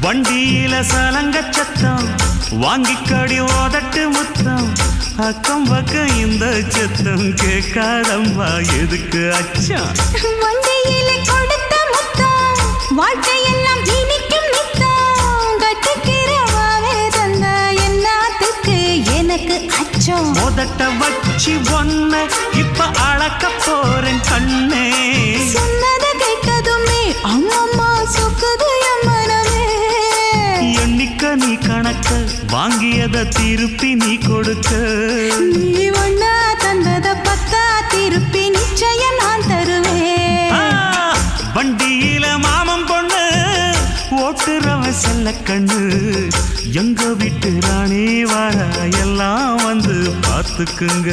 வண்டியில சலங்க சத்தம் வாங்கிக்கடி ஓதட்டு முத்தம் அக்கம் பக்கம் இந்த சத்தம் கேட்காதம்மா எதுக்கு அச்சம் வண்டியில கொடுத்த முத்தம் வாழ்க்கையெல்லாம் இனிக்கும் நித்தம் கட்டுக்கிறவாவே தந்த என்னத்துக்கு எனக்கு அச்சம் ஓதட்ட வச்சு ஒன்ன இப்ப அளக்க போறேன் கண்ணே சொன்னதை கேட்டதுமே அம்மம்மா சொக்குது என் மனமே எண்ணிக்க நீ கணக்க வாங்கியத திருப்பி நீ கொடுக்க நீ ஒன்னா தந்தத பத்தா திருப்பி நிச்சயம் நான் தருவேன் வண்டியில மாமன் பொண்ணு ஓட்டுறவன் செல்ல கண்ணு எங்க வீட்டு ராணி வாழ எல்லாம் வந்து பார்த்துக்குங்க